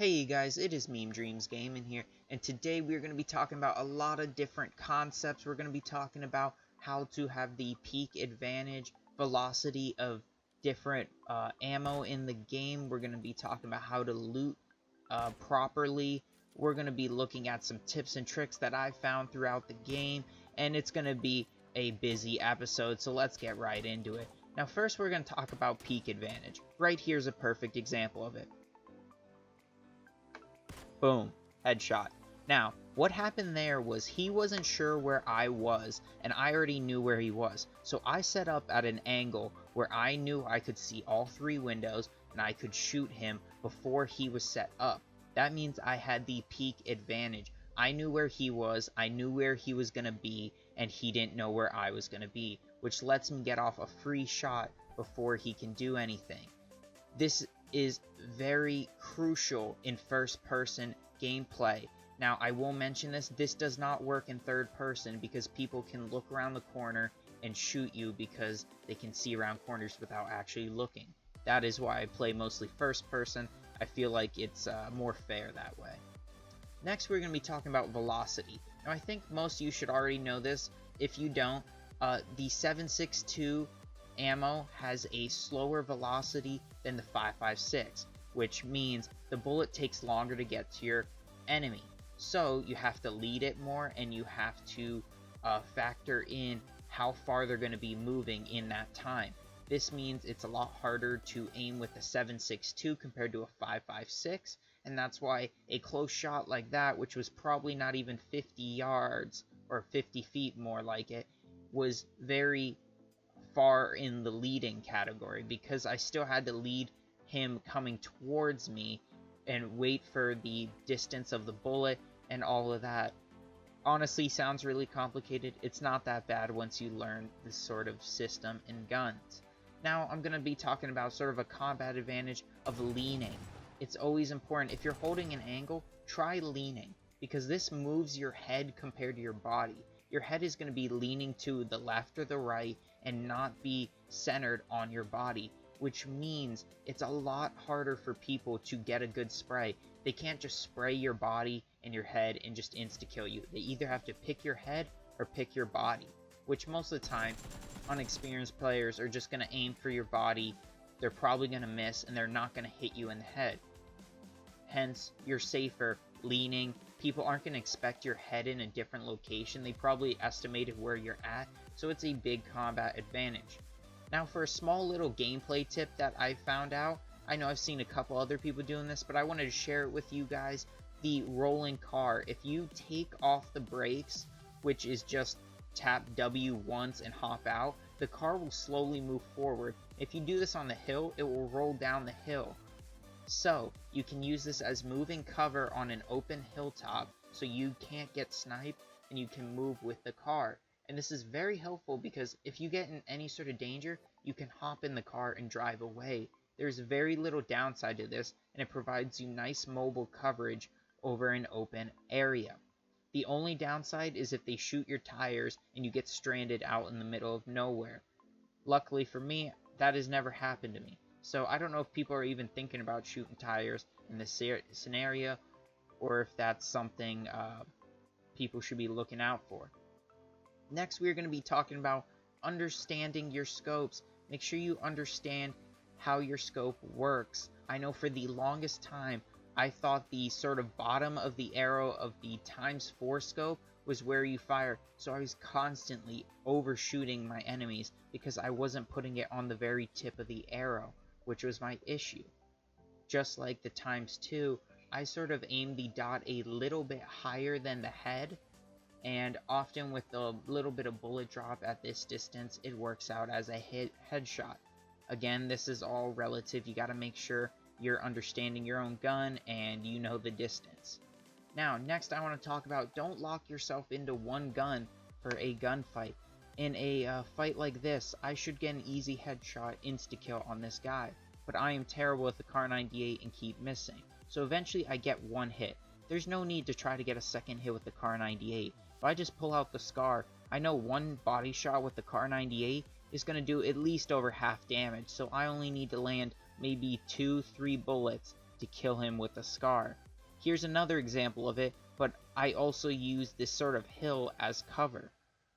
Hey guys, it is Meme Dreams Gaming here, and today we're going to be talking about a lot of different concepts. We're going to be talking about how to have the peak advantage velocity of different ammo in the game. We're going to be talking about how to loot properly. We're going to be looking at some tips and tricks that I found throughout the game, and it's going to be a busy episode, so let's get right into it. Now first we're going to talk about peak advantage. Right here's a perfect example of it. Boom, headshot. Now, what happened there was he wasn't sure where I was, and I already knew where he was. So I set up at an angle where I knew I could see all three windows, and I could shoot him before he was set up. That means I had the peak advantage. I knew where he was, I knew where he was going to be, and he didn't know where I was going to be, which lets me get off a free shot before he can do anything. This is very crucial in first-person gameplay. Now, I will mention this does not work in third person because people can look around the corner and shoot you because they can see around corners without actually looking. That is why I play mostly first person. I feel like it's more fair that way. Next, we're going to be talking about velocity. Now, I think most of you should already know this. If you don't, the 7.62 ammo has a slower velocity than the 5.56, which means the bullet takes longer to get to your enemy. So you have to lead it more, and you have to factor in how far they're going to be moving in that time. This means it's a lot harder to aim with the 7.62 compared to a 5.56, and that's why a close shot like that, which was probably not even 50 yards or 50 feet more like it, was very far in the leading category because I still had to lead him coming towards me and wait for the distance of the bullet and all of that. Honestly, sounds really complicated. It's not that bad once you learn this sort of system in guns. Now I'm going to be talking about sort of a combat advantage of leaning. It's always important. If you're holding an angle, try leaning because this moves your head compared to your body. Your head is going to be leaning to the left or the right and not be centered on your body, which means it's a lot harder for people to get a good spray. They can't just spray your body and your head and just insta-kill you. They either have to pick your head or pick your body, which most of the time, unexperienced players are just going to aim for your body. They're probably going to miss, and they're not going to hit you in the head. Hence, you're safer leaning. People aren't going to expect your head in a different location. They probably estimated where you're at, so it's a big combat advantage. Now for a small little gameplay tip that I found out, I know I've seen a couple other people doing this, but I wanted to share it with you guys. The rolling car, if you take off the brakes, which is just tap W once and hop out, the car will slowly move forward. If you do this on the hill, it will roll down the hill. So you can use this as moving cover on an open hilltop so you can't get sniped and you can move with the car. And this is very helpful because if you get in any sort of danger, you can hop in the car and drive away. There's very little downside to this, and it provides you nice mobile coverage over an open area. The only downside is if they shoot your tires and you get stranded out in the middle of nowhere. Luckily for me, that has never happened to me. So I don't know if people are even thinking about shooting tires in this scenario, or if that's something people should be looking out for. Next, we're going to be talking about understanding your scopes. Make sure you understand how your scope works. I know for the longest time, I thought the sort of bottom of the arrow of the ×4 scope was where you fire. So I was constantly overshooting my enemies because I wasn't putting it on the very tip of the arrow, which was my issue. Just like the ×2, I sort of aimed the dot a little bit higher than the head, and often with a little bit of bullet drop at this distance, it works out as a headshot. Again, this is all relative. You got to make sure you're understanding your own gun and you know the distance. Now, next I want to talk about don't lock yourself into one gun for a gunfight. In a fight like this, I should get an easy headshot insta-kill on this guy, but I am terrible with the Kar98 and keep missing. So eventually I get one hit. There's no need to try to get a second hit with the Kar98. If I just pull out the SCAR, I know one body shot with the Kar98 is going to do at least over half damage, so I only need to land maybe 2-3 bullets to kill him with a scar. Here's another example of it, but I also use this sort of hill as cover.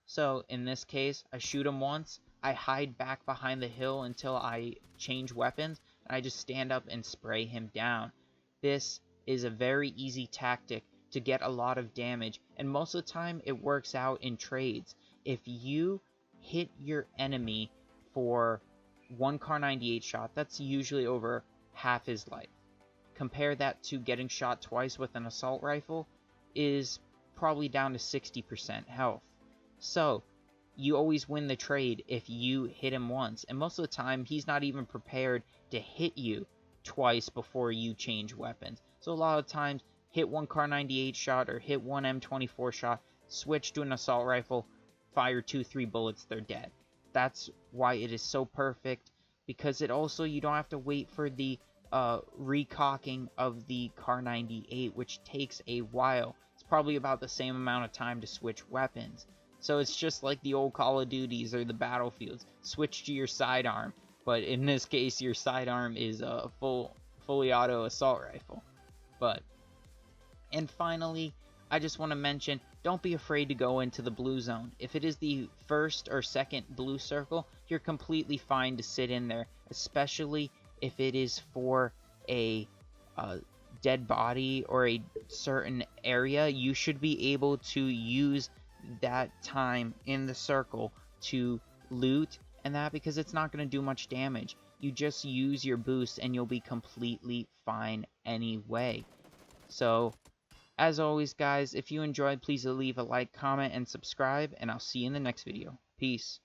So in this case, I shoot him once, I hide back behind the hill until I change weapons, and I just stand up and spray him down. This is a very easy tactic to get a lot of damage, and most of the time it works out in trades. If you hit your enemy for one Kar 98 shot, that's usually over half his life. Compare that to getting shot twice with an assault rifle is probably down to 60% health. So you always win the trade if you hit him once, and most of the time he's not even prepared to hit you twice before you change weapons. So a lot of times, hit one Kar 98 shot or hit one M24 shot, switch to an assault rifle, fire 2-3 bullets, they're dead. That's why it is so perfect, because it also, you don't have to wait for the recocking of the Kar 98, which takes a while. It's probably about the same amount of time to switch weapons. So it's just like the old Call of Duties or the Battlefields. Switch to your sidearm, but in this case, your sidearm is a fully auto assault rifle. And finally, I just want to mention, don't be afraid to go into the blue zone. If it is the first or second blue circle, you're completely fine to sit in there, especially if it is for a dead body or a certain area. You should be able to use that time in the circle to loot and that, because it's not going to do much damage. You just use your boost and you'll be completely fine anyway. So, as always, guys, if you enjoyed, please leave a like, comment, and subscribe, and I'll see you in the next video. Peace.